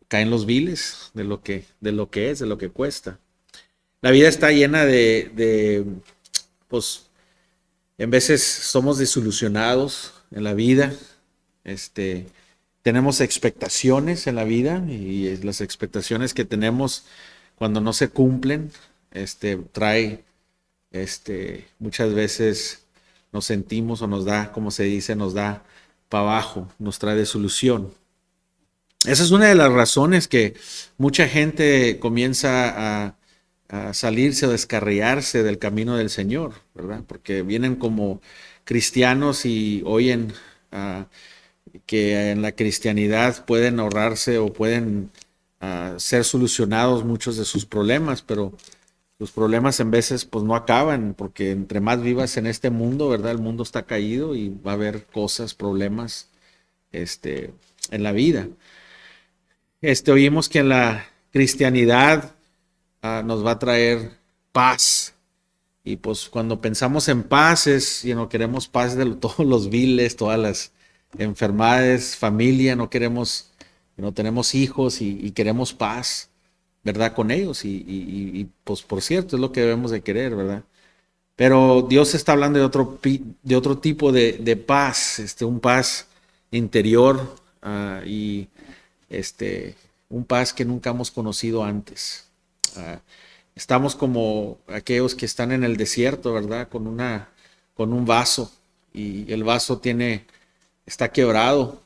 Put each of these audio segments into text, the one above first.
caen los biles de lo que cuesta. La vida está llena pues, en veces somos desilusionados en la vida, este, tenemos expectaciones en la vida y las expectaciones que tenemos cuando no se cumplen, trae, muchas veces nos sentimos o nos da, como se dice, nos da para abajo, nos trae desilusión. Esa es una de las razones que mucha gente comienza a salirse o descarriarse del camino del Señor, ¿verdad? Porque vienen como cristianos y oyen que en la cristianidad pueden ahorrarse o pueden ser solucionados muchos de sus problemas, pero los problemas en veces pues no acaban, porque entre más vivas en este mundo, ¿verdad? El mundo está caído y va a haber cosas, problemas, en la vida. Oímos que en la cristianidad nos va a traer paz. Y pues cuando pensamos en paz es, queremos paz de todos los viles, todas las enfermedades, familia, no tenemos hijos y queremos paz, ¿verdad? Con ellos. Pues por cierto, es lo que debemos de querer, ¿verdad? Pero Dios está hablando de otro tipo de paz, un paz interior y un paz que nunca hemos conocido antes. Uh, Estamos como aquellos que están en el desierto, ¿verdad? Con un vaso y el vaso está quebrado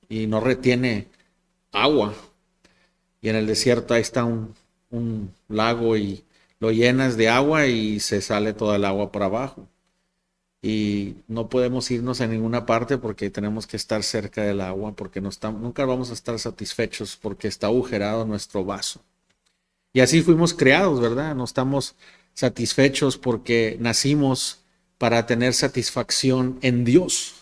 y no retiene agua. Y en el desierto ahí está un lago y lo llenas de agua y se sale toda el agua para abajo. Y no podemos irnos a ninguna parte porque tenemos que estar cerca del agua porque nunca vamos a estar satisfechos porque está agujerado nuestro vaso. Y así fuimos creados, ¿verdad? No estamos satisfechos porque nacimos para tener satisfacción en Dios.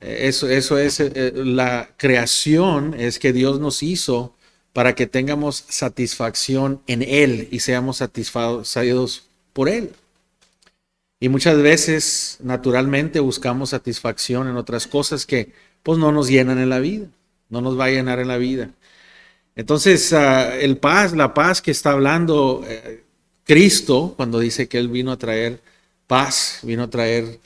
Eso es la creación, es que Dios nos hizo para que tengamos satisfacción en Él y seamos satisfacidos por Él. Y muchas veces, naturalmente, buscamos satisfacción en otras cosas que pues no nos llenan en la vida, no nos va a llenar en la vida. Entonces, la paz que está hablando Cristo, cuando dice que Él vino a traer paz, vino a traer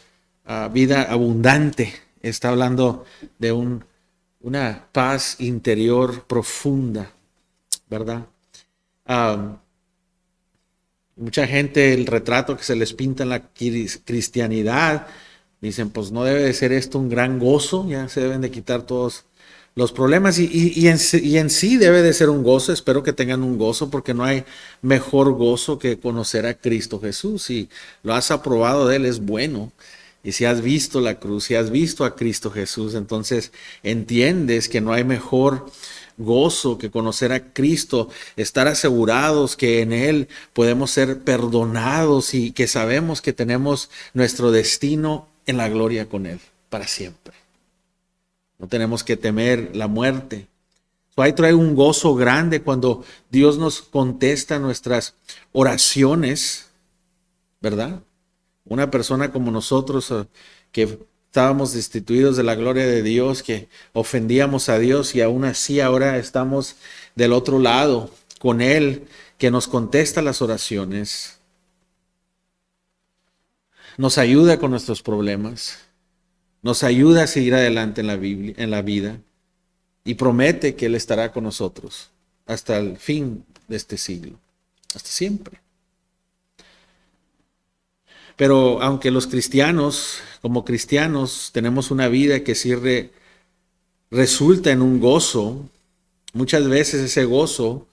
vida abundante, está hablando de una paz interior profunda, ¿verdad? Mucha gente, el retrato que se les pinta en la cristianidad, dicen, pues no debe de ser esto un gran gozo, ya se deben de quitar todos los problemas y en sí debe de ser un gozo. Espero que tengan un gozo porque no hay mejor gozo que conocer a Cristo Jesús. Si lo has aprobado de Él es bueno y si has visto la cruz, si has visto a Cristo Jesús, entonces entiendes que no hay mejor gozo que conocer a Cristo, estar asegurados que en Él podemos ser perdonados y que sabemos que tenemos nuestro destino en la gloria con Él para siempre. No tenemos que temer la muerte. Ahí trae un gozo grande cuando Dios nos contesta nuestras oraciones, ¿verdad? Una persona como nosotros que estábamos destituidos de la gloria de Dios, que ofendíamos a Dios y aún así ahora estamos del otro lado con Él, que nos contesta las oraciones, nos ayuda con nuestros problemas, nos ayuda a seguir adelante en la vida y promete que Él estará con nosotros hasta el fin de este siglo, hasta siempre. Pero aunque los cristianos, como cristianos, tenemos una vida que sí resulta en un gozo, muchas veces ese gozo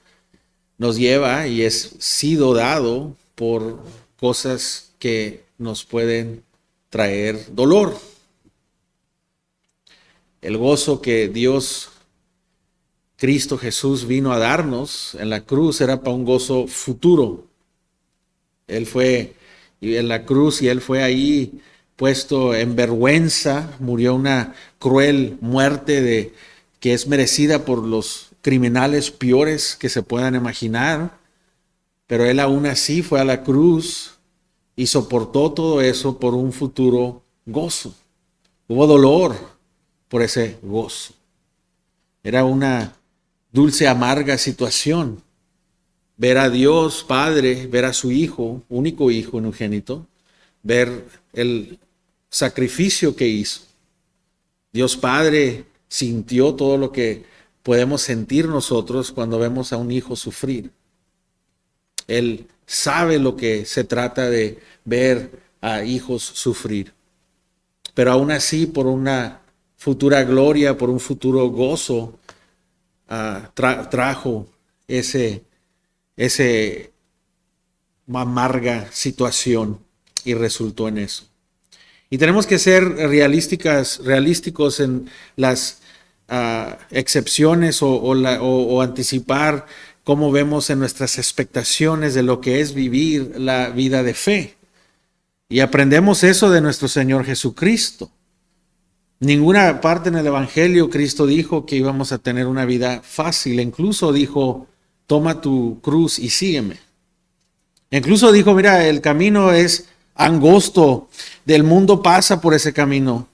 nos lleva y es sido dado por cosas que nos pueden traer dolor. El gozo que Dios, Cristo Jesús, vino a darnos en la cruz era para un gozo futuro. Él fue en la cruz y Él fue ahí puesto en vergüenza, murió una cruel muerte que es merecida por los criminales peores que se puedan imaginar, pero Él aún así fue a la cruz y soportó todo eso por un futuro gozo. Hubo dolor por ese gozo. Era una dulce, amarga situación. Ver a Dios Padre, ver a su Hijo, único Hijo unigénito, ver el sacrificio que hizo. Dios Padre sintió todo lo que podemos sentir nosotros cuando vemos a un hijo sufrir. Él sabe lo que se trata de ver a hijos sufrir. Pero aún así, por una futura gloria, por un futuro gozo, trajo ese amarga situación y resultó en eso. Y tenemos que ser realísticos en las excepciones o anticipar cómo vemos en nuestras expectaciones de lo que es vivir la vida de fe. Y aprendemos eso de nuestro Señor Jesucristo. Ninguna parte en el Evangelio Cristo dijo que íbamos a tener una vida fácil. Incluso dijo, toma tu cruz y sígueme. Incluso dijo, mira, el camino es angosto, del mundo pasa por ese camino.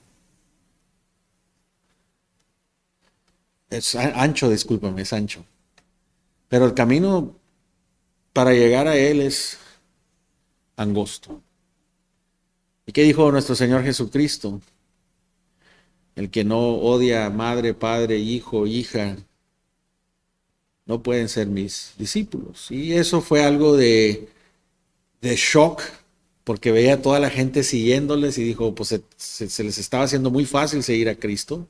Es ancho, discúlpame, es ancho. Pero el camino para llegar a Él es angosto. ¿Y qué dijo nuestro Señor Jesucristo? El que no odia a madre, padre, hijo, hija, no pueden ser mis discípulos. Y eso fue algo de shock, porque veía a toda la gente siguiéndoles y dijo, pues se les estaba haciendo muy fácil seguir a Cristo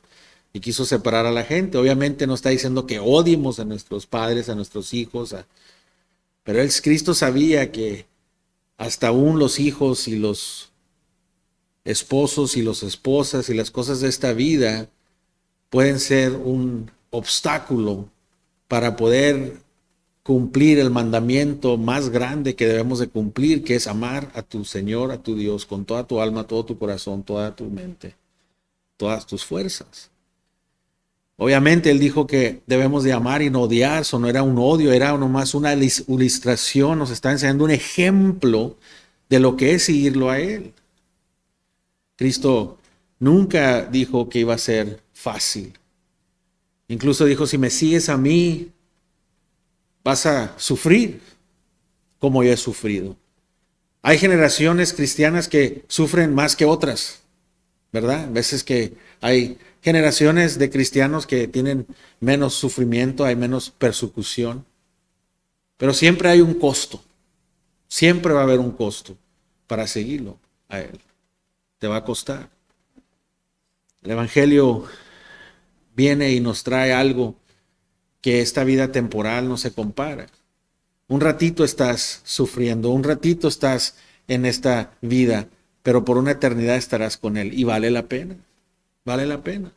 y quiso separar a la gente. Obviamente no está diciendo que odiemos a nuestros padres, a nuestros hijos, pero Cristo sabía que hasta aún los hijos y los esposos y las esposas y las cosas de esta vida pueden ser un obstáculo para poder cumplir el mandamiento más grande que debemos de cumplir, que es amar a tu Señor, a tu Dios, con toda tu alma, todo tu corazón, toda tu mente, todas tus fuerzas. Obviamente Él dijo que debemos de amar y no odiar, eso no era un odio, era nomás una ilustración, nos está enseñando un ejemplo de lo que es seguirlo a Él. Cristo nunca dijo que iba a ser fácil. Incluso dijo, si me sigues a mí, vas a sufrir como yo he sufrido. Hay generaciones cristianas que sufren más que otras, ¿verdad? A veces que hay generaciones de cristianos que tienen menos sufrimiento, hay menos persecución, pero siempre hay un costo. Siempre va a haber un costo para seguirlo a Él. Te va a costar. El Evangelio viene y nos trae algo que esta vida temporal no se compara. Un ratito estás sufriendo, un ratito estás en esta vida, pero por una eternidad estarás con Él y vale la pena, vale la pena.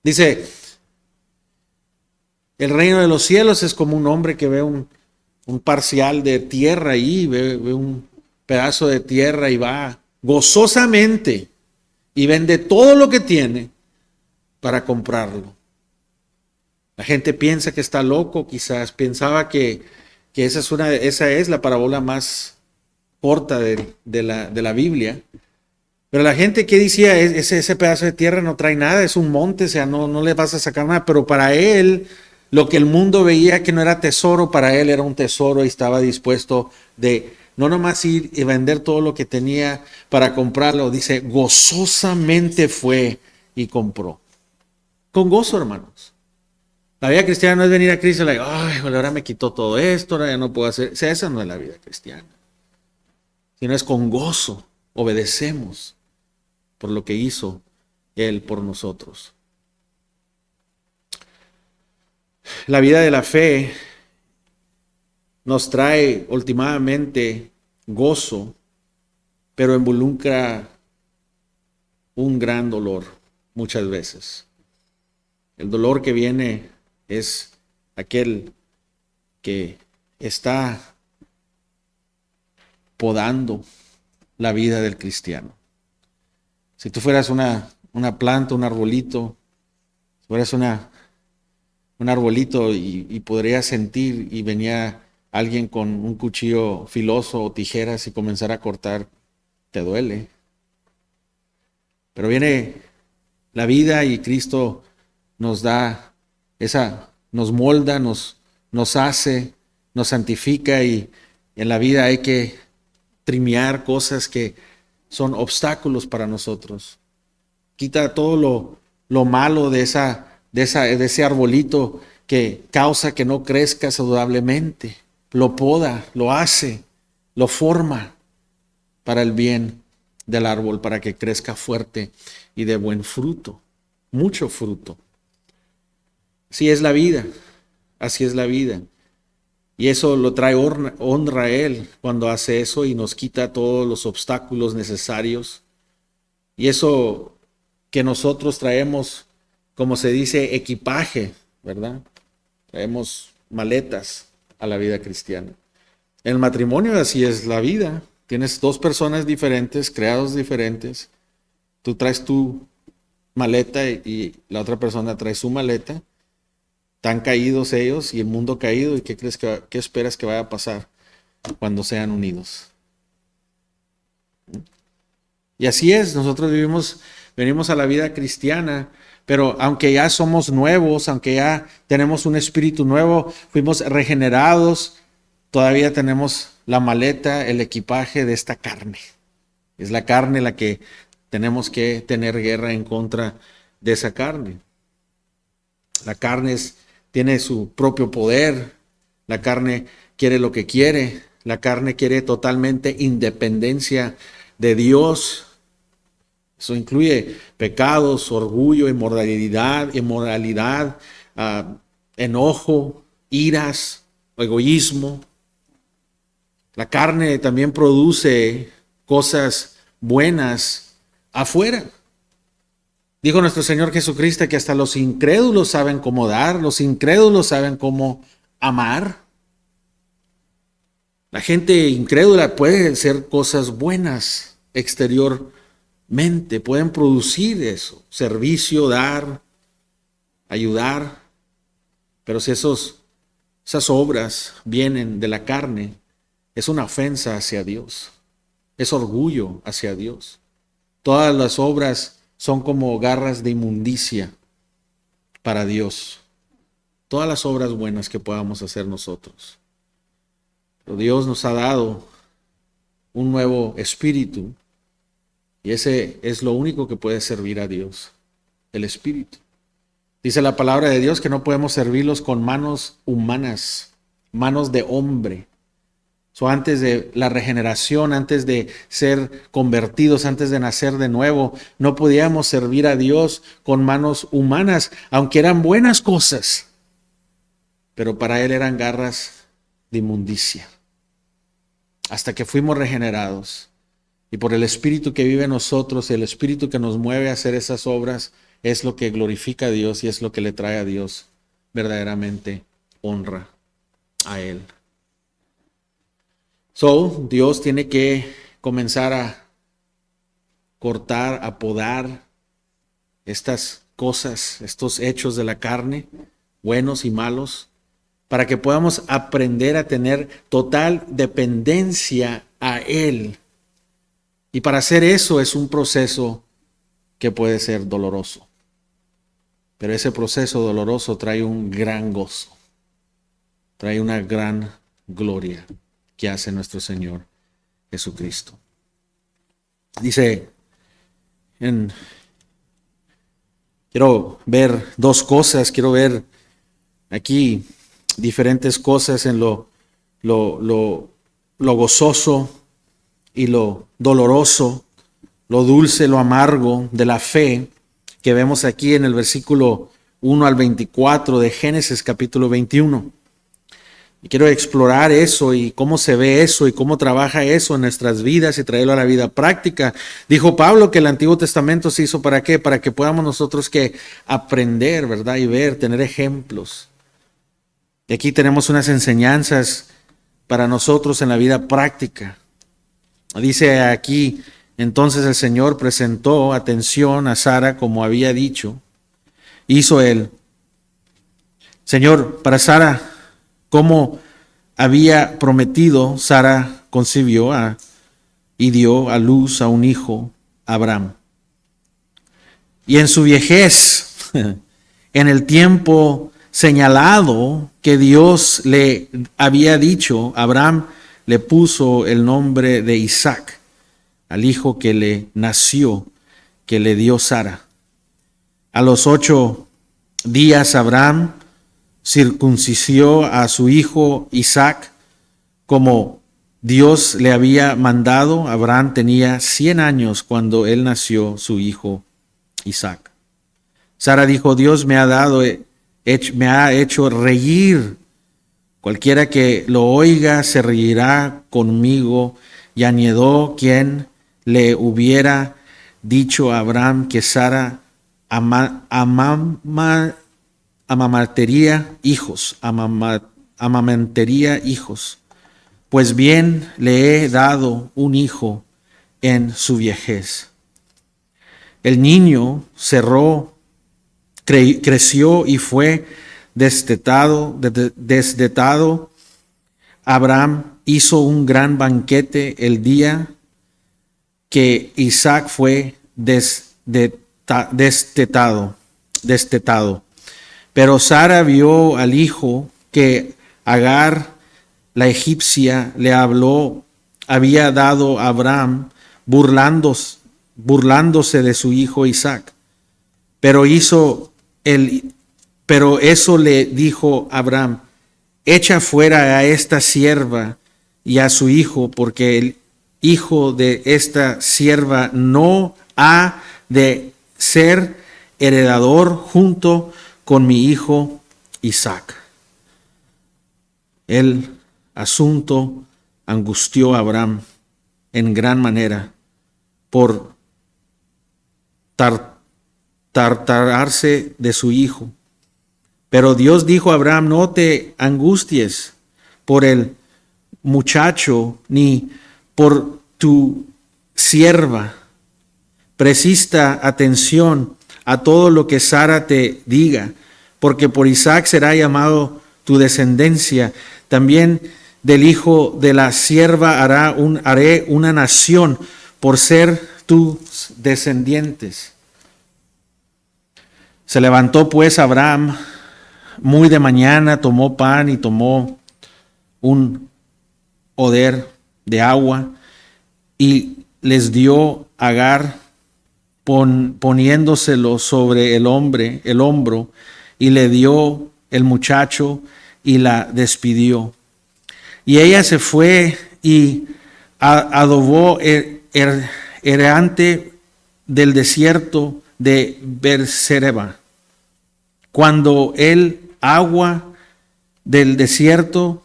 Dice, el reino de los cielos es como un hombre que ve un parcial de tierra ahí, ve un pedazo de tierra y va gozosamente y vende todo lo que tiene para comprarlo. La gente piensa que está loco, quizás pensaba que esa es la parábola más corta de la Biblia. Pero la gente que decía, ese pedazo de tierra no trae nada, es un monte, o sea, no le vas a sacar nada. Pero para él, lo que el mundo veía que no era tesoro, para él era un tesoro y estaba dispuesto de no nomás ir y vender todo lo que tenía para comprarlo. Dice, gozosamente fue y compró. Con gozo, hermanos. La vida cristiana no es venir a Cristo y like, ay, ahora me quitó todo esto, ahora ya no puedo hacer. O sea, esa no es la vida cristiana. Sino es con gozo. Obedecemos por lo que hizo Él por nosotros. La vida de la fe nos trae últimamente gozo, pero involucra un gran dolor muchas veces. El dolor que viene es aquel que está podando la vida del cristiano. Si tú fueras una planta, un arbolito, si fueras un arbolito y podrías sentir y venía alguien con un cuchillo filoso o tijeras y comenzara a cortar, te duele. Pero viene la vida y Cristo nos da esa nos molda, nos hace, nos santifica, y en la vida hay que trimear cosas que son obstáculos para nosotros. Quita todo lo malo de ese arbolito que causa que no crezca saludablemente. Lo poda, lo hace, lo forma para el bien del árbol, para que crezca fuerte y de buen fruto, mucho fruto. Así es la vida, así es la vida. Y eso lo trae honra a Él cuando hace eso y nos quita todos los obstáculos necesarios. Y eso que nosotros traemos, como se dice, equipaje, ¿verdad? Traemos maletas a la vida cristiana. En el matrimonio así es la vida. Tienes dos personas diferentes, creados diferentes. Tú traes tu maleta y la otra persona trae su maleta. Están caídos ellos y el mundo caído. ¿Y qué esperas que vaya a pasar cuando sean unidos? Y así es, nosotros venimos a la vida cristiana, pero aunque ya somos nuevos, aunque ya tenemos un espíritu nuevo, fuimos regenerados, todavía tenemos la maleta, el equipaje de esta carne. Es la carne la que tenemos que tener guerra en contra de esa carne. La carne tiene su propio poder, la carne quiere lo que quiere, la carne quiere totalmente independencia de Dios. Eso incluye pecados, orgullo, inmoralidad, enojo, iras, egoísmo. La carne también produce cosas buenas afuera. Dijo nuestro Señor Jesucristo que hasta los incrédulos saben cómo dar, los incrédulos saben cómo amar. La gente incrédula puede hacer cosas buenas exteriormente, pueden producir eso, servicio, dar, ayudar, pero si esas obras vienen de la carne, es una ofensa hacia Dios, es orgullo hacia Dios. Todas las obras son como garras de inmundicia para Dios. Todas las obras buenas que podamos hacer nosotros. Pero Dios nos ha dado un nuevo espíritu y ese es lo único que puede servir a Dios, el espíritu. Dice la palabra de Dios que no podemos servirlos con manos humanas, manos de hombre. Antes de la regeneración, antes de ser convertidos, antes de nacer de nuevo, no podíamos servir a Dios con manos humanas, aunque eran buenas cosas, pero para Él eran garras de inmundicia. Hasta que fuimos regenerados y por el Espíritu que vive en nosotros, el Espíritu que nos mueve a hacer esas obras, es lo que glorifica a Dios y es lo que le trae a Dios verdaderamente honra a Él. Dios tiene que comenzar a cortar, a podar estas cosas, estos hechos de la carne, buenos y malos, para que podamos aprender a tener total dependencia a Él. Y para hacer eso es un proceso que puede ser doloroso. Pero ese proceso doloroso trae un gran gozo, trae una gran gloria que hace nuestro Señor Jesucristo. Dice, quiero ver dos cosas, quiero ver aquí diferentes cosas en lo gozoso y lo doloroso, lo dulce, lo amargo de la fe que vemos aquí en el versículo 1 al 24 de Génesis capítulo 21. Y quiero explorar eso y cómo se ve eso y cómo trabaja eso en nuestras vidas y traerlo a la vida práctica. Dijo Pablo que el Antiguo Testamento se hizo ¿para qué? Para que podamos nosotros que aprender, ¿verdad? Y ver, tener ejemplos. Y aquí tenemos unas enseñanzas para nosotros en la vida práctica. Dice aquí, entonces el Señor presentó atención a Sara como había dicho. Hizo él. Señor, para Sara, como había prometido, Sara concibió y dio a luz a un hijo, Abraham. Y en su vejez, en el tiempo señalado que Dios le había dicho, Abraham le puso el nombre de Isaac al hijo que le nació, que le dio Sara. A los 8 días Abraham circuncidó a su hijo Isaac como Dios le había mandado. Abraham tenía 100 años cuando él nació su hijo Isaac. Sara dijo, Dios me ha hecho reír. Cualquiera que lo oiga se reirá conmigo. Y añadió, quien le hubiera dicho a Abraham que Sara amamantaría hijos. Pues bien le he dado un hijo en su vejez. El niño creció y fue destetado. Abraham hizo un gran banquete el día que Isaac fue destetado. Pero Sara vio al hijo que Agar, la egipcia, le había dado a Abraham, burlándose de su hijo Isaac. Pero eso le dijo a Abraham, echa fuera a esta sierva y a su hijo, porque el hijo de esta sierva no ha de ser heredador junto con mi hijo Isaac. El asunto angustió a Abraham en gran manera por tartararse de su hijo. Pero Dios dijo a Abraham, no te angusties por el muchacho ni por tu sierva. Presta atención a todo lo que Sara te diga, porque por Isaac será llamado tu descendencia. También del hijo de la sierva haré una nación por ser tus descendientes. Se levantó pues Abraham muy de mañana, tomó pan y tomó un oder de agua y les dio a Agar, poniéndoselo sobre el hombro, y le dio el muchacho y la despidió. Y ella se fue y adobó errante del desierto de Beerseba. Cuando el agua del desierto,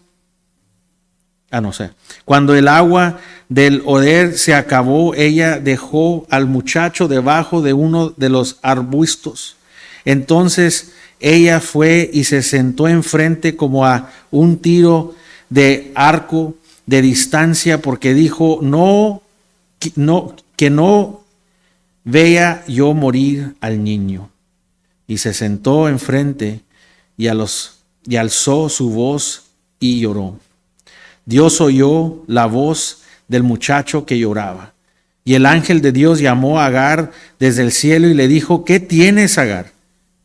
cuando el agua del oder se acabó, ella dejó al muchacho debajo de uno de los arbustos. Entonces ella fue y se sentó enfrente como a un tiro de arco de distancia, porque dijo, que no vea yo morir al niño. Y se sentó enfrente y alzó su voz y lloró. Dios oyó la voz del muchacho que lloraba. Y el ángel de Dios llamó a Agar desde el cielo y le dijo, ¿qué tienes, Agar?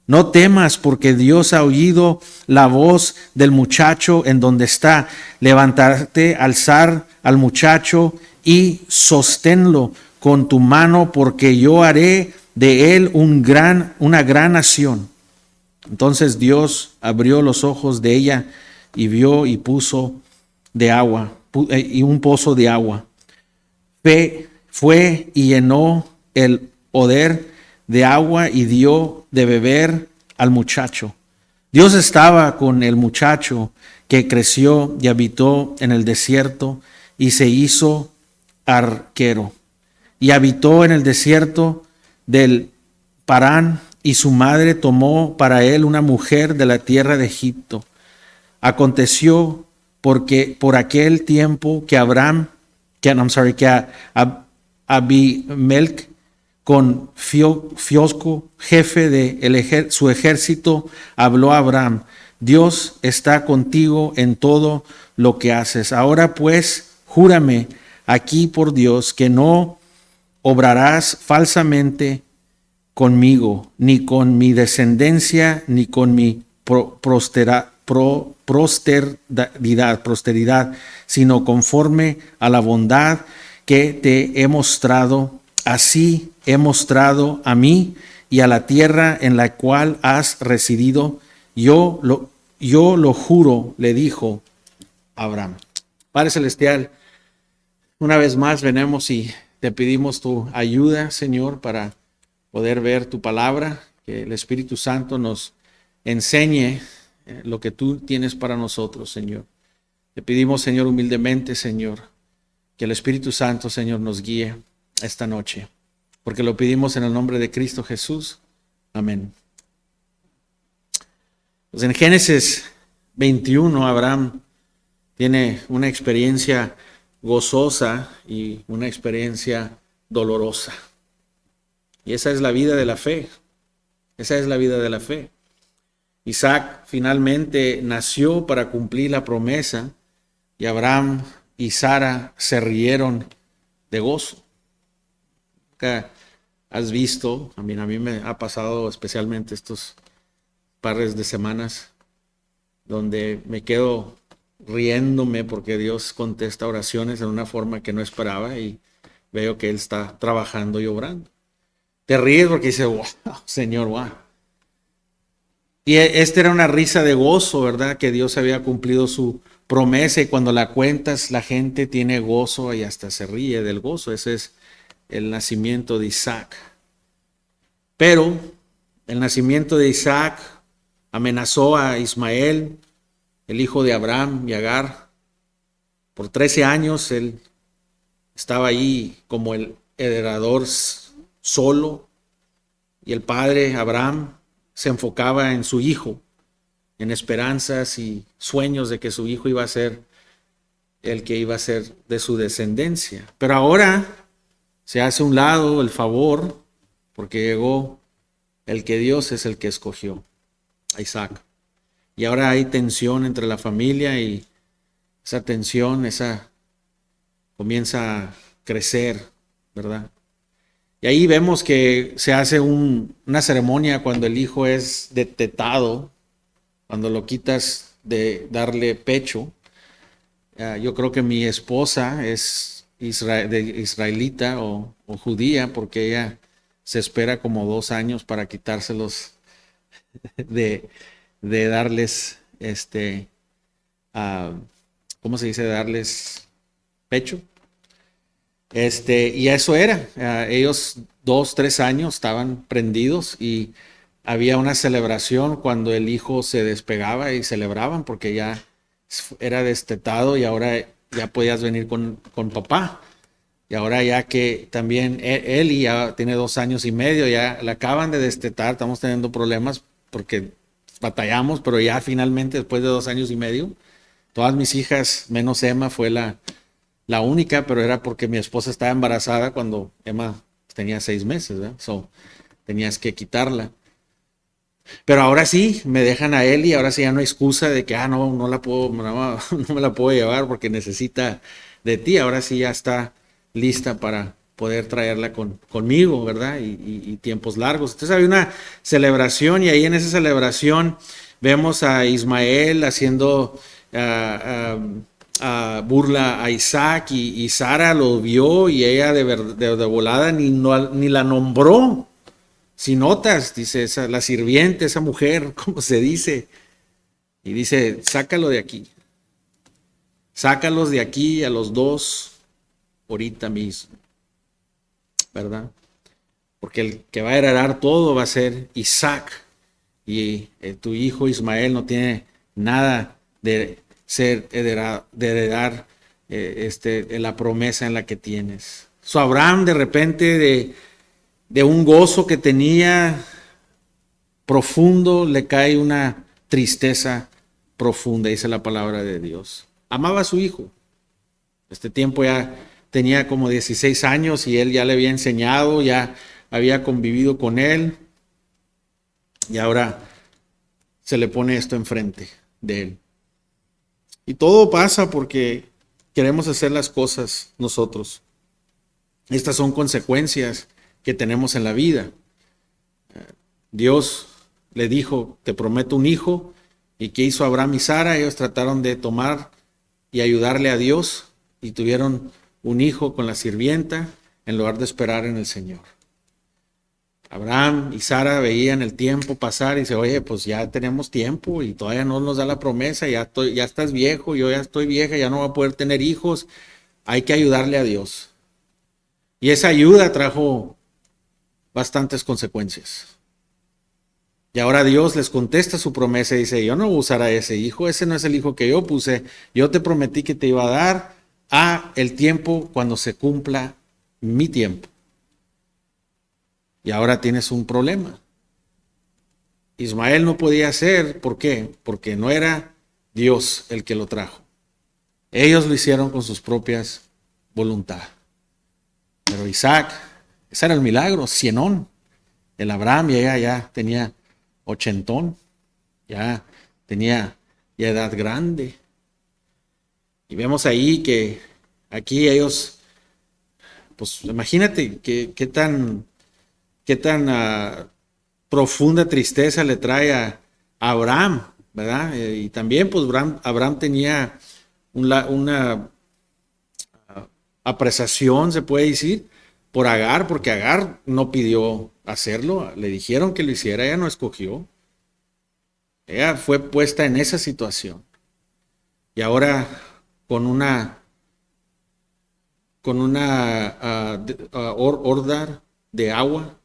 No temas, porque Dios ha oído la voz del muchacho en donde está. Levantarte, alzar al muchacho y sosténlo con tu mano, porque yo haré de él una gran nación. Entonces Dios abrió los ojos de ella y vio y puso de agua, y un pozo de agua. Fue y llenó el oder de agua y dio de beber al muchacho. Dios estaba con el muchacho, que creció y habitó en el desierto y se hizo arquero. Y habitó en el desierto del Parán, y su madre tomó para él una mujer de la tierra de Egipto. Aconteció porque por aquel tiempo que Abimelech con Fiosco, jefe de su ejército, habló a Abraham, Dios está contigo en todo lo que haces. Ahora pues, júrame aquí por Dios que no obrarás falsamente conmigo, ni con mi descendencia, ni con mi prosperidad, sino conforme a la bondad que te he mostrado. Así he mostrado a mí y a la tierra en la cual has residido. Yo lo juro, le dijo Abraham. Padre Celestial, una vez más venimos y te pedimos tu ayuda, Señor, para poder ver tu palabra, que el Espíritu Santo nos enseñe lo que tú tienes para nosotros, Señor. Te pedimos, Señor, humildemente, Señor, que el Espíritu Santo, Señor, nos guíe esta noche, porque lo pedimos en el nombre de Cristo Jesús. Amén. Pues en Génesis 21, Abraham tiene una experiencia gozosa y una experiencia dolorosa. Y esa es la vida de la fe. Esa es la vida de la fe. Isaac finalmente nació para cumplir la promesa y Abraham y Sara se rieron de gozo. Nunca has visto, a mí me ha pasado especialmente estos pares de semanas donde me quedo riéndome porque Dios contesta oraciones en una forma que no esperaba y veo que Él está trabajando y obrando. Te ríes porque dices, wow, Señor, wow. Y esta era una risa de gozo, ¿verdad? Que Dios había cumplido su promesa y cuando la cuentas la gente tiene gozo y hasta se ríe del gozo. Ese es el nacimiento de Isaac. Pero el nacimiento de Isaac amenazó a Ismael, el hijo de Abraham y Agar. Por 13 años él estaba ahí como el heredador solo y el padre Abraham se enfocaba en su hijo, en esperanzas y sueños de que su hijo iba a ser el que iba a ser de su descendencia. Pero ahora se hace a un lado el favor porque llegó el que Dios es el que escogió, a Isaac. Y ahora hay tensión entre la familia y esa tensión, comienza a crecer, ¿verdad? Y ahí vemos que se hace una ceremonia cuando el hijo es detetado, cuando lo quitas de darle pecho. Yo creo que mi esposa es israelita o judía porque ella se espera como 2 años para quitárselos de darles, ¿cómo se dice? Darles pecho. Y eso era. Ellos 2, 3 años estaban prendidos y había una celebración cuando el hijo se despegaba y celebraban porque ya era destetado y ahora ya podías venir con papá. Y ahora ya que también él ya tiene 2 años y medio, ya le acaban de destetar, estamos teniendo problemas porque batallamos, pero ya finalmente después de 2 años y medio, todas mis hijas, menos Emma, fue la única, pero era porque mi esposa estaba embarazada cuando Emma tenía 6 meses, ¿verdad? Tenías que quitarla. Pero ahora sí, me dejan a él y ahora sí ya no hay excusa de que, no la puedo, no me la puedo llevar porque necesita de ti. Ahora sí ya está lista para poder traerla conmigo, ¿verdad? Y tiempos largos. Entonces había una celebración y ahí en esa celebración vemos a Ismael haciendo burla a Isaac y Sara lo vio y ella de volada ni la nombró. Si notas, dice la sirviente, esa mujer, ¿cómo se dice? Y dice, sácalo de aquí. Sácalos de aquí a los 2 ahorita mismo. ¿Verdad? Porque el que va a heredar todo va a ser Isaac. Y tu hijo Ismael no tiene nada de heredar la promesa en la que tienes. Abraham de repente de un gozo que tenía profundo, le cae una tristeza profunda, dice la palabra de Dios. Amaba a su hijo. Este tiempo ya tenía como 16 años y él ya le había enseñado, ya había convivido con él y ahora se le pone esto enfrente de él. Y todo pasa porque queremos hacer las cosas nosotros. Estas son consecuencias que tenemos en la vida. Dios le dijo, te prometo un hijo, ¿Y qué hizo Abraham y Sara? Ellos trataron de tomar y ayudarle a Dios y tuvieron un hijo con la sirvienta en lugar de esperar en el Señor. Abraham y Sara veían el tiempo pasar y dice, oye, pues ya tenemos tiempo y todavía no nos da la promesa, ya estás viejo, yo ya estoy vieja, ya no voy a poder tener hijos, hay que ayudarle a Dios. Y esa ayuda trajo bastantes consecuencias. Y ahora Dios les contesta su promesa y dice, yo no voy a usar a ese hijo, ese no es el hijo que yo puse, yo te prometí que te iba a dar a el tiempo cuando se cumpla mi tiempo. Y ahora tienes un problema. Ismael no podía ser, ¿por qué? Porque no era Dios el que lo trajo. Ellos lo hicieron con sus propias voluntades. Pero Isaac, ese era el milagro, cienón. El Abraham ya tenía 80, ya tenía ya edad grande. Y vemos ahí que aquí ellos, pues imagínate qué tan profunda tristeza le trae a Abraham, ¿verdad? Y también pues Abraham tenía una apreciación, se puede decir, por Agar, porque Agar no pidió hacerlo, le dijeron que lo hiciera, ella no escogió. Ella fue puesta en esa situación. Y ahora con una horda de agua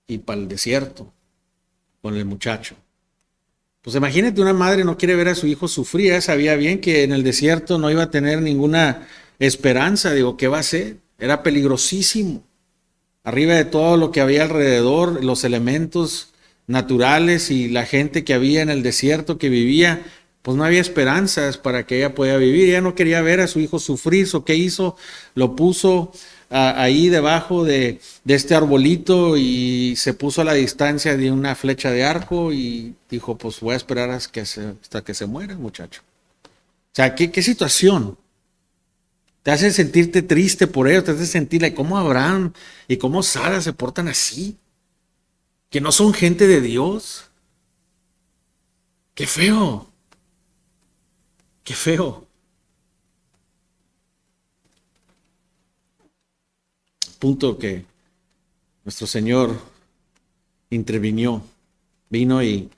y para el desierto con el muchacho. Pues imagínate, una madre no quiere ver a su hijo sufrir, ella sabía bien que en el desierto no iba a tener ninguna esperanza, digo, ¿qué va a hacer? Era peligrosísimo. Arriba de todo lo que había alrededor, los elementos naturales y la gente que había en el desierto que vivía, pues no había esperanzas para que ella pudiera vivir. Ella no quería ver a su hijo sufrir. ¿So qué hizo? Lo puso ahí debajo de este arbolito y se puso a la distancia de una flecha de arco y dijo, pues voy a esperar hasta que se muera el muchacho. O sea, ¿qué situación? Te hace sentirte triste por ellos, te hace sentirle cómo Abraham y cómo Sara se portan así, que no son gente de Dios. Qué feo, qué feo. Punto que nuestro Señor intervinió, vino y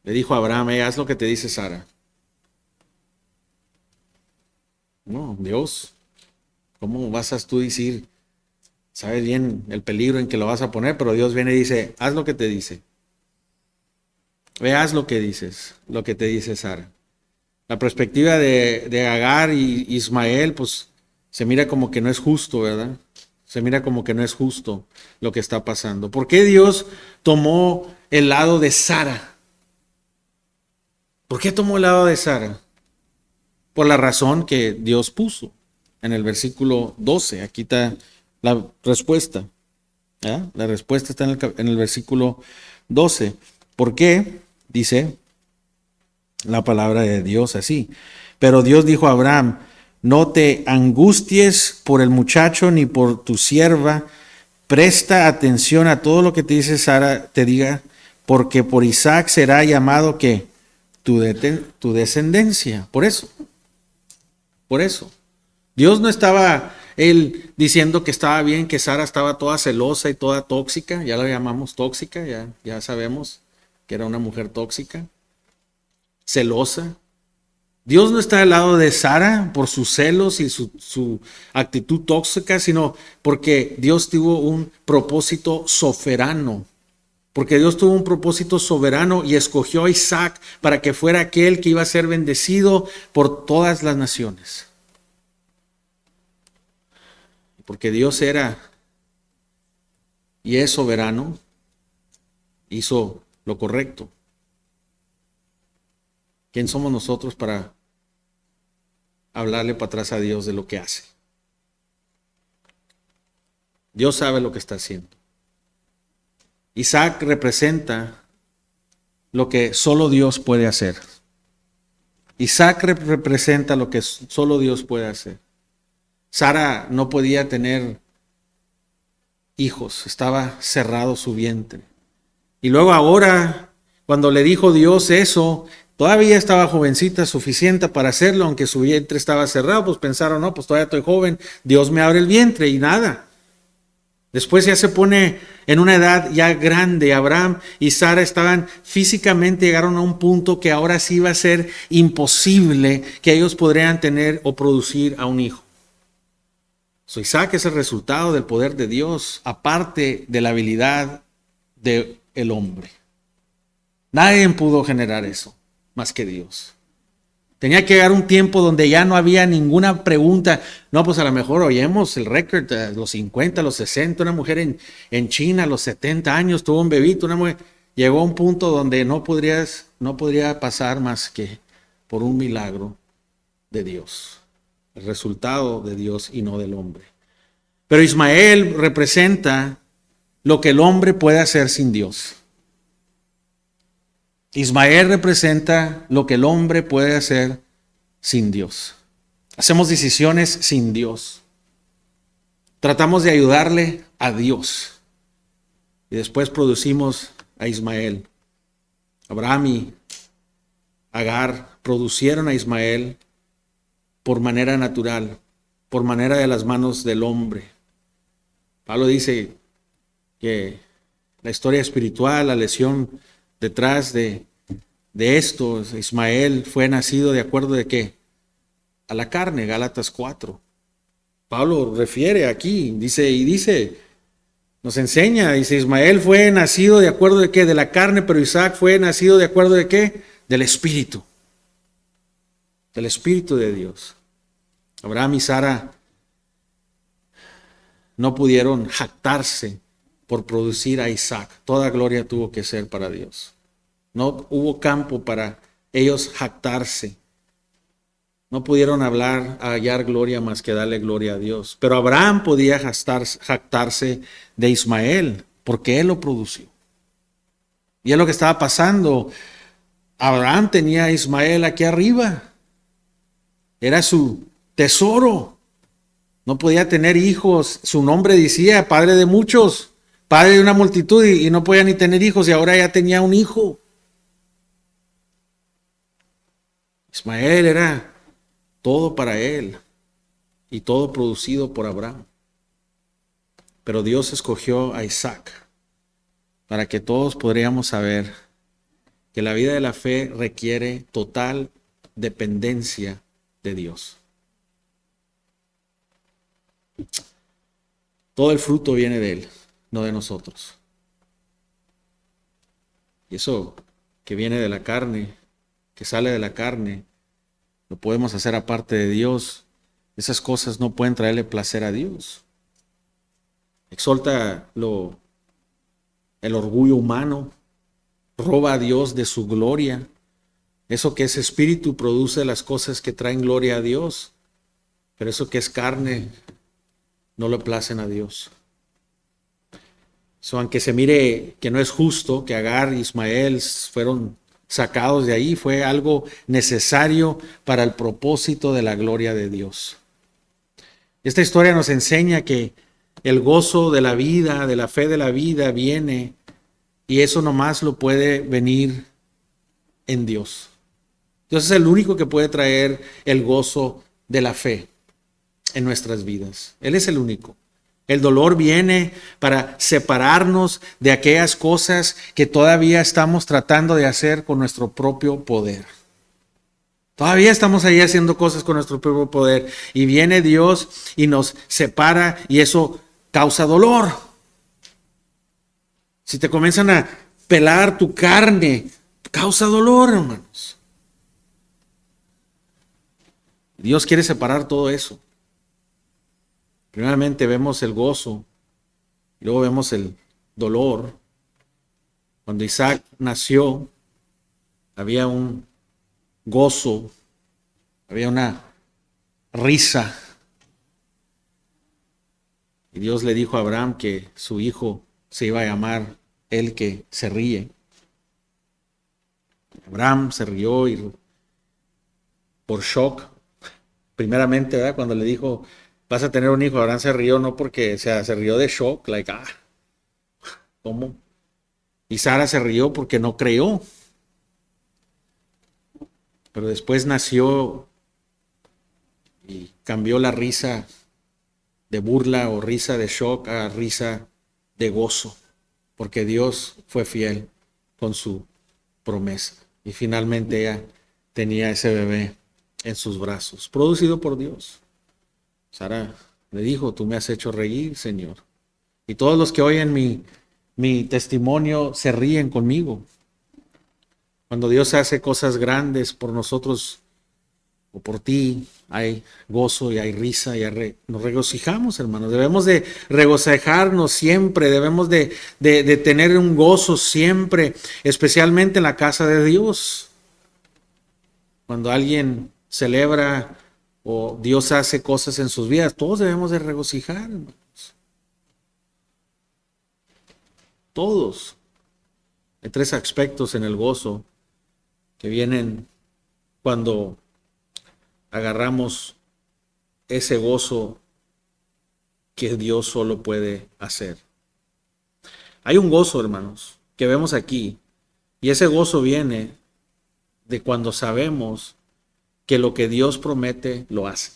le dijo a Abraham, haz lo que te dice Sara. No, Dios, ¿cómo vas a tú decir? Sabes bien el peligro en que lo vas a poner, pero Dios viene y dice, haz lo que te dice. Veas lo que dices, lo que te dice Sara. La perspectiva de Agar y Ismael, pues se mira como que no es justo, ¿verdad? Se mira como que no es justo lo que está pasando. ¿Por qué Dios tomó el lado de Sara? ¿Por qué tomó el lado de Sara? Por la razón que Dios puso en el versículo 12. Aquí está la respuesta. ¿Ya? La respuesta está en el versículo 12. ¿Por qué? Dice la palabra de Dios así. Pero Dios dijo a Abraham, no te angusties por el muchacho ni por tu sierva, presta atención a todo lo que te dice Sara, te diga, porque por Isaac será llamado que tu descendencia. Por eso. Dios no estaba él diciendo que estaba bien, que Sara estaba toda celosa y toda tóxica, ya la llamamos tóxica, ya sabemos que era una mujer tóxica, celosa. Dios no está al lado de Sara por sus celos y su actitud tóxica, sino porque Dios tuvo un propósito soberano. Porque Dios tuvo un propósito soberano y escogió a Isaac para que fuera aquel que iba a ser bendecido por todas las naciones. Porque Dios era y es soberano, hizo lo correcto. ¿Quién somos nosotros para hablarle para atrás a Dios de lo que hace? Dios sabe lo que está haciendo. Isaac representa lo que solo Dios puede hacer. Isaac representa lo que solo Dios puede hacer. Sara no podía tener hijos, estaba cerrado su vientre. Y luego ahora cuando le dijo Dios eso, todavía estaba jovencita, suficiente para hacerlo, aunque su vientre estaba cerrado, pues pensaron, no, pues todavía estoy joven, Dios me abre el vientre y nada. Después ya se pone en una edad ya grande. Abraham y Sara estaban físicamente, llegaron a un punto que ahora sí iba a ser imposible que ellos podrían tener o producir a un hijo. So, Isaac es el resultado del poder de Dios, aparte de la habilidad del hombre. Nadie pudo generar eso más que Dios. Tenía que llegar un tiempo donde ya no había ninguna pregunta. No, pues a lo mejor oímos el récord de los 50, los 60, una mujer en China a los 70 años tuvo un bebito, una mujer. Llegó a un punto donde no podría pasar más que por un milagro de Dios. El resultado de Dios y no del hombre. Pero Ismael representa lo que el hombre puede hacer sin Dios. Ismael representa lo que el hombre puede hacer sin Dios. Hacemos decisiones sin Dios. Tratamos de ayudarle a Dios. Y después producimos a Ismael. Abraham y Agar producieron a Ismael por manera natural, por manera de las manos del hombre. Pablo dice que la historia espiritual, la lección detrás de esto, Ismael fue nacido de acuerdo de qué? A la carne, Gálatas 4. Pablo refiere aquí, dice, nos enseña, dice, Ismael fue nacido de acuerdo de qué? De la carne, pero Isaac fue nacido de acuerdo de qué? Del Espíritu de Dios. Abraham y Sara no pudieron jactarse por producir a Isaac. Toda gloria tuvo que ser para Dios. No hubo campo para ellos jactarse. No pudieron hallar gloria más que darle gloria a Dios. Pero Abraham podía jactarse de Ismael, porque él lo produció. Y es lo que estaba pasando. Abraham tenía a Ismael aquí arriba. Era su tesoro. No podía tener hijos. Su nombre decía padre de muchos, padre de una multitud, y no podía ni tener hijos, y ahora ya tenía un hijo. Ismael era todo para él y todo producido por Abraham. Pero Dios escogió a Isaac para que todos podríamos saber que la vida de la fe requiere total dependencia de Dios. Todo el fruto viene de Él, no de nosotros. Y eso que viene de la carne, que sale de la carne, lo podemos hacer aparte de Dios. Esas cosas no pueden traerle placer a Dios. Exalta el orgullo humano, roba a Dios de su gloria. Eso que es espíritu produce las cosas que traen gloria a Dios, pero eso que es carne no le placen a Dios. Aunque se mire que no es justo que Agar y Ismael fueron sacados de ahí, fue algo necesario para el propósito de la gloria de Dios. Esta historia nos enseña que el gozo de la vida, de la fe de la vida viene, y eso nomás lo puede venir en Dios. Dios es el único que puede traer el gozo de la fe en nuestras vidas. Él es el único. El dolor viene para separarnos de aquellas cosas que todavía estamos tratando de hacer con nuestro propio poder. Todavía estamos ahí haciendo cosas con nuestro propio poder. Y viene Dios y nos separa, y eso causa dolor. Si te comienzan a pelar tu carne, causa dolor, hermanos. Dios quiere separar todo eso. Primeramente vemos el gozo, y luego vemos el dolor. Cuando Isaac nació, había un gozo, había una risa. Y Dios le dijo a Abraham que su hijo se iba a llamar el que se ríe. Abraham se rió y por shock, primeramente, ¿verdad? Cuando le dijo, vas a tener un hijo, Abraham se rió, no porque, se rió de shock, ¿cómo? Y Sara se rió porque no creyó. Pero después nació y cambió la risa de burla o risa de shock a risa de gozo, porque Dios fue fiel con su promesa. Y finalmente ella tenía ese bebé en sus brazos, producido por Dios. Sara le dijo, tú me has hecho reír, Señor. Y todos los que oyen mi testimonio se ríen conmigo. Cuando Dios hace cosas grandes por nosotros o por ti, hay gozo y hay risa y nos regocijamos, hermanos. Debemos de regocijarnos siempre, debemos de tener un gozo siempre, especialmente en la casa de Dios. Cuando alguien celebra o Dios hace cosas en sus vidas, todos debemos de regocijar, hermanos. Todos. Hay 3 aspectos en el gozo que vienen cuando agarramos ese gozo que Dios solo puede hacer. Hay un gozo, hermanos, que vemos aquí, y ese gozo viene de cuando sabemos que lo que Dios promete lo hace.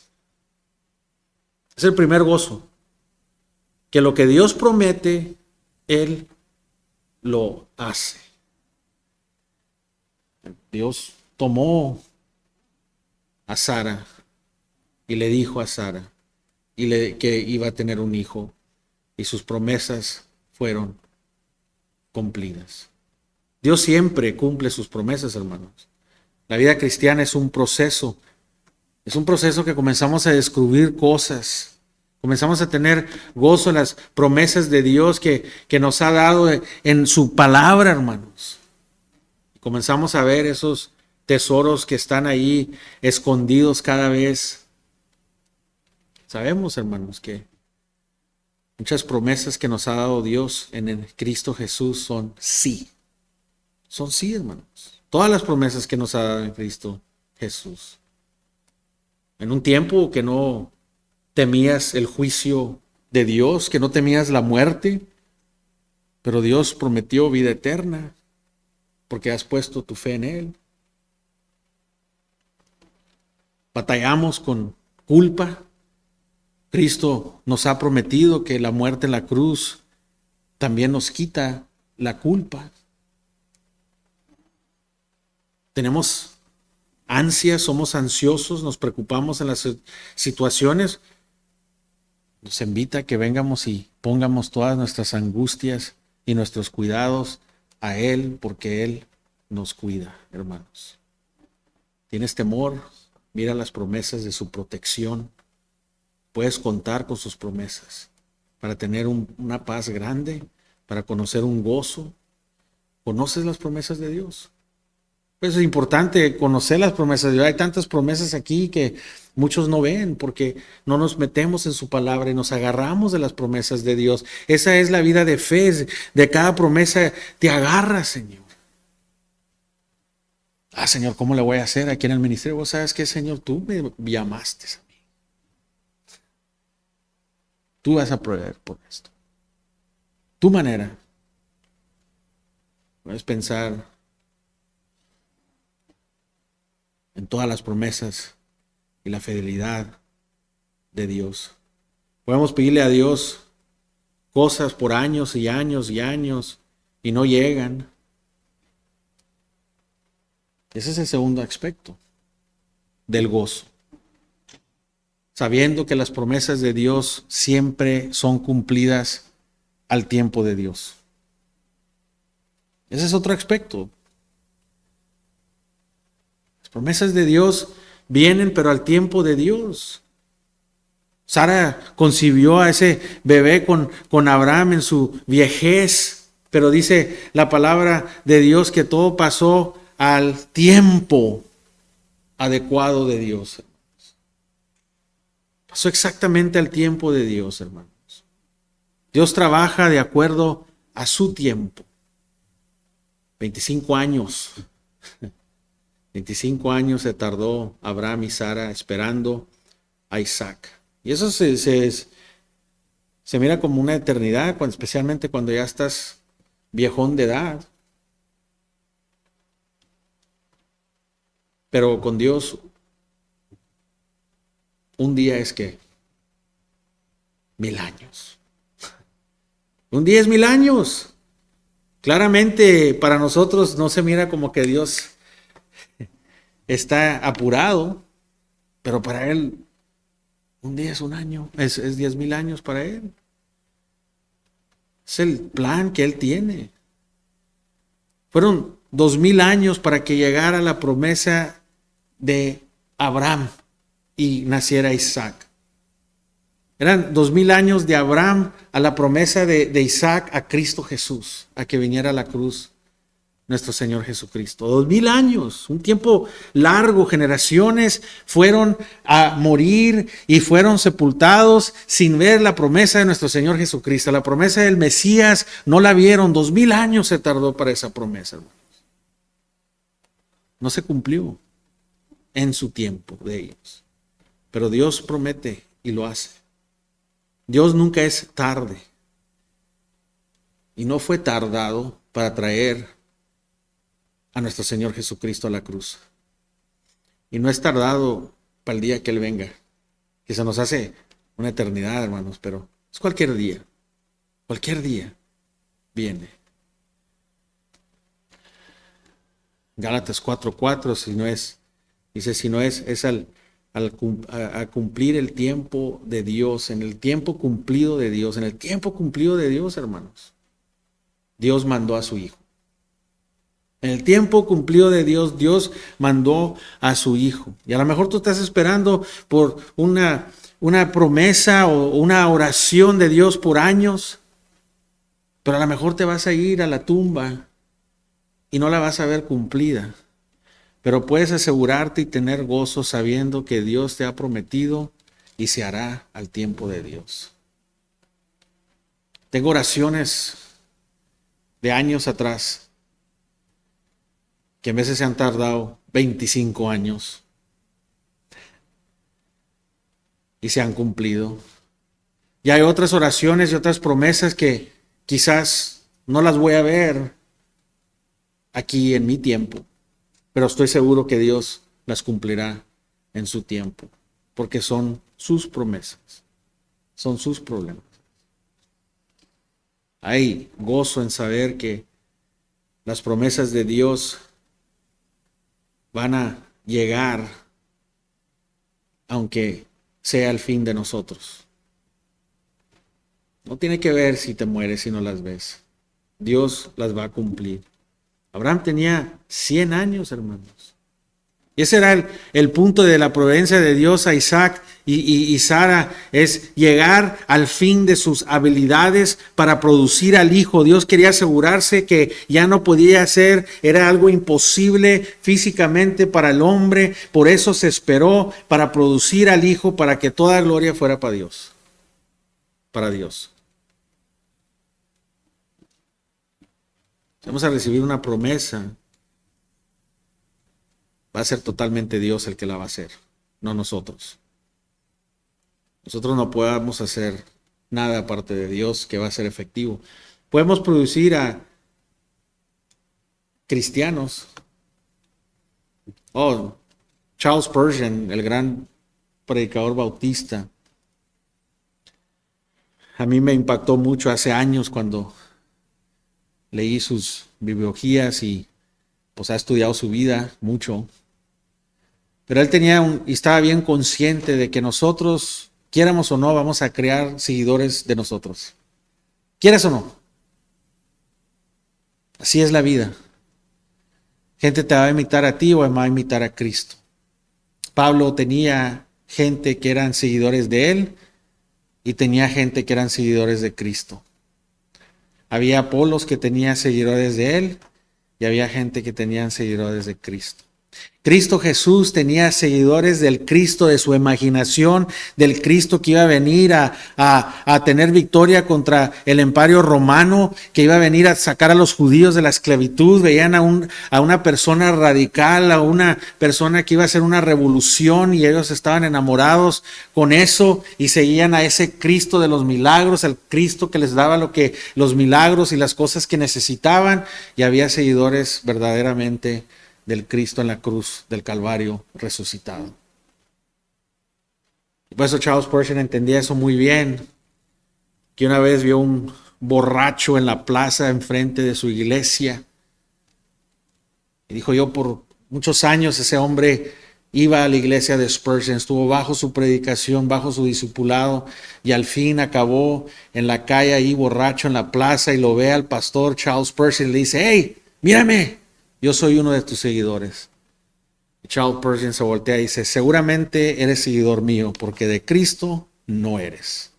Es el primer gozo, que lo que Dios promete, Él lo hace. Dios tomó a Sara y le dijo a Sara que iba a tener un hijo, y sus promesas fueron cumplidas. Dios siempre cumple sus promesas, hermanos. La vida cristiana es un proceso que comenzamos a descubrir cosas, comenzamos a tener gozo en las promesas de Dios que nos ha dado en su palabra, hermanos. Comenzamos a ver esos tesoros que están ahí escondidos cada vez. Sabemos, hermanos, que muchas promesas que nos ha dado Dios en el Cristo Jesús son sí. Son sí, hermanos. Todas las promesas que nos ha dado en Cristo Jesús. En un tiempo que no temías el juicio de Dios, que no temías la muerte, pero Dios prometió vida eterna porque has puesto tu fe en Él. Batallamos con culpa. Cristo nos ha prometido que la muerte en la cruz también nos quita la culpa. Tenemos ansias, somos ansiosos, nos preocupamos en las situaciones. Nos invita a que vengamos y pongamos todas nuestras angustias y nuestros cuidados a Él, porque Él nos cuida, hermanos. ¿Tienes temor? Mira las promesas de su protección. Puedes contar con sus promesas para tener una paz grande, para conocer un gozo. ¿Conoces las promesas de Dios? Pues es importante conocer las promesas de Dios. Hay tantas promesas aquí que muchos no ven porque no nos metemos en su palabra y nos agarramos de las promesas de Dios. Esa es la vida de fe. De cada promesa te agarras, Señor. Señor, ¿cómo le voy a hacer aquí en el ministerio? Vos sabes que, Señor, tú me llamaste a mí. Tú vas a proveer por esto. Tu manera. Puedes pensar en todas las promesas y la fidelidad de Dios. Podemos pedirle a Dios cosas por años y años y años y no llegan. Ese es el segundo aspecto del gozo. Sabiendo que las promesas de Dios siempre son cumplidas al tiempo de Dios. Ese es otro aspecto. Las promesas de Dios vienen, pero al tiempo de Dios. Sara concibió a ese bebé con Abraham en su viejez, pero dice la palabra de Dios que todo pasó al tiempo adecuado de Dios. Pasó exactamente al tiempo de Dios, hermanos. Dios trabaja de acuerdo a su tiempo. 25 años. 25 años se tardó Abraham y Sara esperando a Isaac. Y eso se mira como una eternidad, especialmente cuando ya estás viejón de edad. Pero con Dios, un día es que 1000 años. Un día es 1000 años. Claramente para nosotros no se mira como que Dios está apurado, pero para Él un día es un año, es 10,000 años para Él. Es el plan que Él tiene. Fueron 2000 años para que llegara la promesa de Abraham y naciera Isaac. Eran 2000 años de Abraham a la promesa de Isaac a Cristo Jesús, a que viniera a la cruz nuestro Señor Jesucristo. 2000 años, un tiempo largo, generaciones fueron a morir y fueron sepultados sin ver la promesa de nuestro Señor Jesucristo. La promesa del Mesías no la vieron. 2000 años se tardó para esa promesa, hermanos. No se cumplió en su tiempo de ellos. Pero Dios promete y lo hace. Dios nunca es tarde. Y no fue tardado para traer a nuestro Señor Jesucristo a la cruz. Y no es tardado para el día que Él venga, que se nos hace una eternidad, hermanos, pero es cualquier día viene. Gálatas 4:4, si no es a cumplir el tiempo de Dios, en el tiempo cumplido de Dios, hermanos. Dios mandó a su Hijo. En el tiempo cumplido de Dios, Dios mandó a su Hijo. Y a lo mejor tú estás esperando por una promesa o una oración de Dios por años, pero a lo mejor te vas a ir a la tumba y no la vas a ver cumplida. Pero puedes asegurarte y tener gozo sabiendo que Dios te ha prometido y se hará al tiempo de Dios. Tengo oraciones de años atrás que a veces se han tardado 25 años y se han cumplido. Y hay otras oraciones y otras promesas que quizás no las voy a ver aquí en mi tiempo, pero estoy seguro que Dios las cumplirá en su tiempo, porque son sus promesas, son sus problemas. Hay gozo en saber que las promesas de Dios van a llegar, aunque sea el fin de nosotros. No tiene que ver si te mueres si no las ves. Dios las va a cumplir. Abraham tenía 100 años, hermanos. Y ese era el punto de la providencia de Dios a Isaac y Sara, es llegar al fin de sus habilidades para producir al hijo. Dios quería asegurarse que ya no podía ser, era algo imposible físicamente para el hombre, por eso se esperó para producir al hijo, para que toda gloria fuera para Dios. Para Dios. Vamos a recibir una promesa. Va a ser totalmente Dios el que la va a hacer, no nosotros. Nosotros no podemos hacer nada aparte de Dios que va a ser efectivo. Podemos producir a cristianos. Charles Spurgeon, el gran predicador bautista. A mí me impactó mucho hace años cuando leí sus bibliografías y pues ha estudiado su vida mucho. Pero él estaba bien consciente de que nosotros, quiéramos o no, vamos a crear seguidores de nosotros. ¿Quieres o no? Así es la vida. Gente te va a imitar a ti o va a imitar a Cristo. Pablo tenía gente que eran seguidores de él y tenía gente que eran seguidores de Cristo. Había Apolos que tenía seguidores de él y había gente que tenían seguidores de Cristo. Cristo Jesús tenía seguidores del Cristo de su imaginación, del Cristo que iba a venir a tener victoria contra el imperio romano, que iba a venir a sacar a los judíos de la esclavitud. Veían a una persona radical, a una persona que iba a hacer una revolución y ellos estaban enamorados con eso y seguían a ese Cristo de los milagros, al Cristo que les daba los milagros y las cosas que necesitaban, y había seguidores verdaderamente del Cristo en la cruz del Calvario resucitado. Y por eso Charles Spurgeon entendía eso muy bien, que una vez vio un borracho en la plaza enfrente de su iglesia y dijo: yo por muchos años ese hombre iba a la iglesia de Spurgeon, estuvo bajo su predicación, bajo su discipulado, y al fin acabó en la calle ahí borracho en la plaza, y lo ve al pastor Charles Spurgeon y le dice: hey, mírame, yo soy uno de tus seguidores. Y Charles Spurgeon se voltea y dice: seguramente eres seguidor mío, porque de Cristo no eres.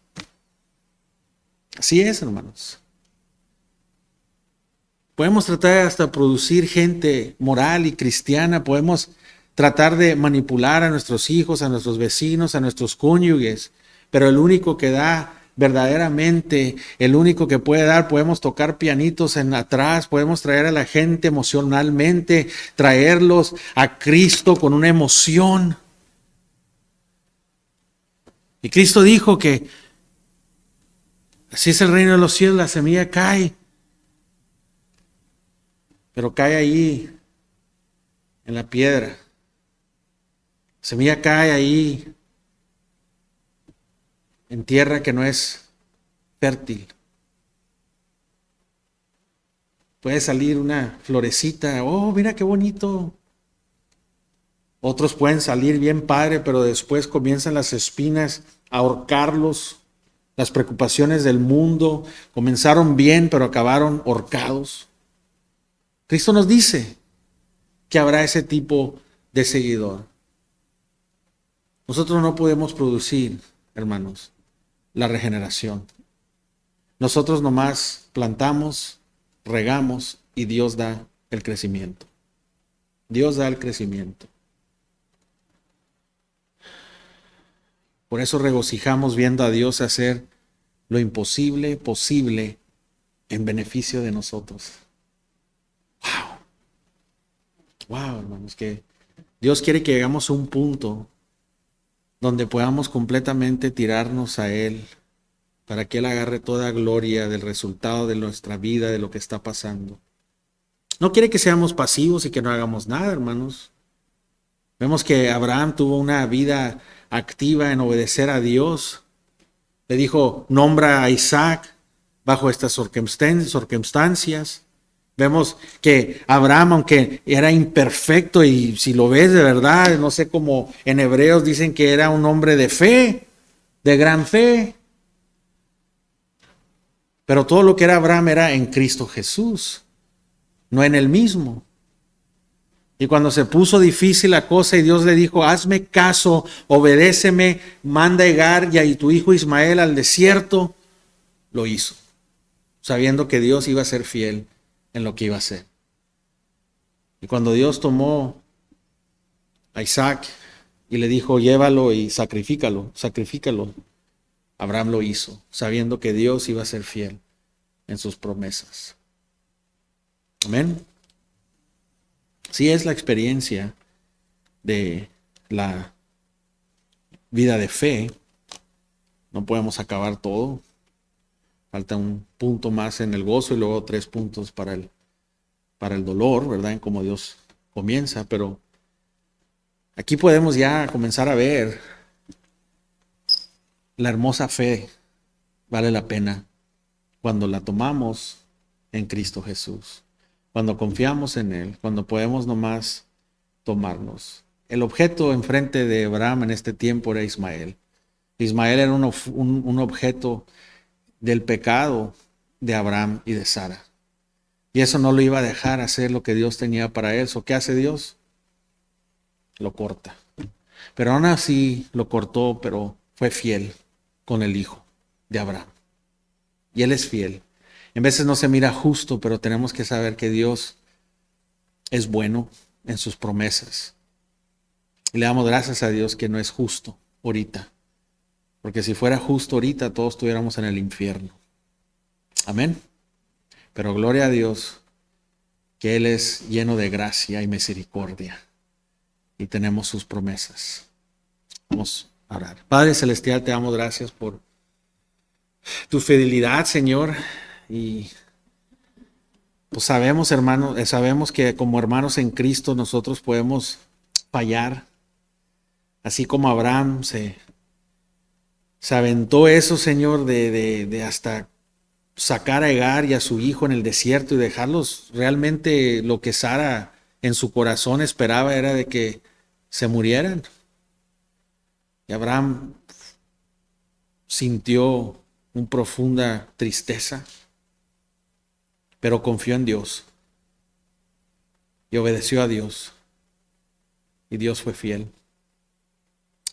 Así es, hermanos. Podemos tratar hasta producir gente moral y cristiana, podemos tratar de manipular a nuestros hijos, a nuestros vecinos, a nuestros cónyuges, pero el único que da verdaderamente, el único que puede dar, podemos tocar pianitos en atrás, podemos traer a la gente emocionalmente, traerlos a Cristo con una emoción. Y Cristo dijo que así es el reino de los cielos, la semilla cae, pero cae ahí en la piedra. La semilla cae ahí en tierra que no es fértil. Puede salir una florecita, oh, mira qué bonito. Otros pueden salir bien padre, pero después comienzan las espinas a ahorcarlos. Las preocupaciones del mundo comenzaron bien, pero acabaron ahorcados. Cristo nos dice que habrá ese tipo de seguidor. Nosotros no podemos producir, hermanos, la regeneración. Nosotros nomás plantamos, regamos y Dios da el crecimiento. Dios da el crecimiento. Por eso regocijamos viendo a Dios hacer lo imposible posible en beneficio de nosotros. Wow, hermanos, que Dios quiere que llegamos a un punto donde podamos completamente tirarnos a Él para que Él agarre toda gloria del resultado de nuestra vida, de lo que está pasando. No quiere que seamos pasivos y que no hagamos nada, hermanos. Vemos que Abraham tuvo una vida activa en obedecer a Dios. Le dijo: nombra a Isaac bajo estas circunstancias. Vemos que Abraham, aunque era imperfecto, y si lo ves de verdad, no sé, cómo en Hebreos dicen que era un hombre de fe, de gran fe. Pero todo lo que era Abraham era en Cristo Jesús, no en él mismo. Y cuando se puso difícil la cosa y Dios le dijo: hazme caso, obedéceme, manda a Agar y a tu hijo Ismael al desierto, lo hizo, sabiendo que Dios iba a ser fiel en lo que iba a hacer. Y cuando Dios tomó a Isaac y le dijo: llévalo y sacrifícalo, Abraham lo hizo, sabiendo que Dios iba a ser fiel en sus promesas. Amén. Sí, es la experiencia de la vida de fe. No podemos acabar todo. Falta un punto más en el gozo y luego 3 puntos para el dolor, ¿verdad? En cómo Dios comienza. Pero aquí podemos ya comenzar a ver la hermosa fe. Vale la pena cuando la tomamos en Cristo Jesús. Cuando confiamos en Él, cuando podemos nomás tomarnos. El objeto enfrente de Abraham en este tiempo era Ismael. Ismael era un objeto del pecado de Abraham y de Sara. Y eso no lo iba a dejar hacer lo que Dios tenía para él. ¿So qué hace Dios? Lo corta. Pero aún así lo cortó, pero fue fiel con el hijo de Abraham. Y Él es fiel. En veces no se mira justo, pero tenemos que saber que Dios es bueno en sus promesas. Y le damos gracias a Dios que no es justo ahorita. Porque si fuera justo ahorita, todos estuviéramos en el infierno. Amén. Pero gloria a Dios que Él es lleno de gracia y misericordia. Y tenemos sus promesas. Vamos a orar. Padre Celestial, te damos gracias por tu fidelidad, Señor. Y pues sabemos, hermanos, sabemos que como hermanos en Cristo nosotros podemos fallar, así como Abraham se aventó eso, Señor, de hasta sacar a Agar y a su hijo en el desierto y dejarlos. Realmente lo que Sara en su corazón esperaba era de que se murieran. Y Abraham sintió una profunda tristeza, pero confió en Dios y obedeció a Dios. Y Dios fue fiel.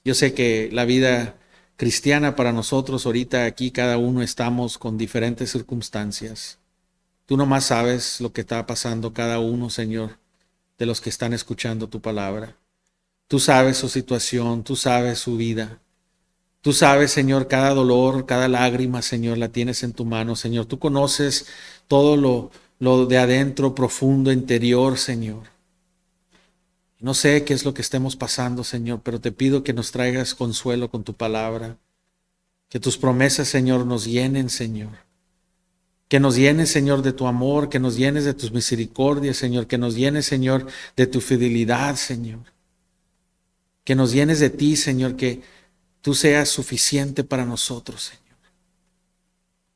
Yo sé que la vida cristiana para nosotros ahorita aquí cada uno estamos con diferentes circunstancias. Tú nomás sabes lo que está pasando cada uno, Señor, de los que están escuchando tu palabra. Tú sabes su situación, tú sabes su vida. Tú sabes, Señor, cada dolor, cada lágrima, Señor, la tienes en tu mano, Señor. Tú conoces todo lo de adentro, profundo, interior, Señor. No sé qué es lo que estemos pasando, Señor, pero te pido que nos traigas consuelo con tu palabra. Que tus promesas, Señor, nos llenen, Señor. Que nos llenes, Señor, de tu amor, que nos llenes de tus misericordias, Señor. Que nos llenes, Señor, de tu fidelidad, Señor. Que nos llenes de ti, Señor, que tú seas suficiente para nosotros, Señor.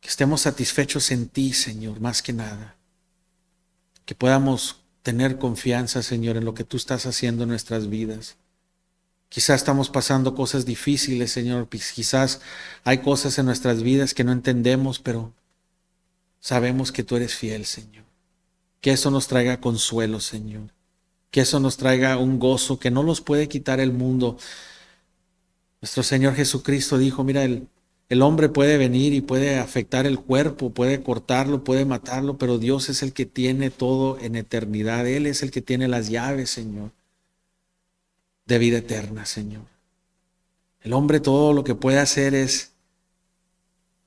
Que estemos satisfechos en ti, Señor, más que nada. Que podamos tener confianza, Señor, en lo que tú estás haciendo en nuestras vidas. Quizás estamos pasando cosas difíciles, Señor. Quizás hay cosas en nuestras vidas que no entendemos, pero sabemos que tú eres fiel, Señor. Que eso nos traiga consuelo, Señor. Que eso nos traiga un gozo que no los puede quitar el mundo. Nuestro Señor Jesucristo dijo, mira, el hombre puede venir y puede afectar el cuerpo, puede cortarlo, puede matarlo, pero Dios es el que tiene todo en eternidad. Él es el que tiene las llaves, Señor, de vida eterna, Señor. El hombre todo lo que puede hacer es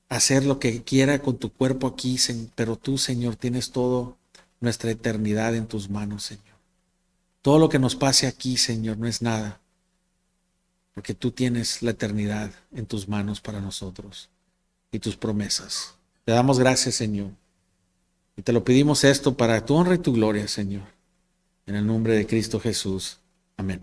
hacer lo que quiera con tu cuerpo aquí, pero tú, Señor, tienes todo nuestra eternidad en tus manos, Señor. Todo lo que nos pase aquí, Señor, no es nada, porque tú tienes la eternidad en tus manos para nosotros y tus promesas. Te damos gracias, Señor, y te lo pedimos esto para tu honra y tu gloria, Señor, en el nombre de Cristo Jesús. Amén.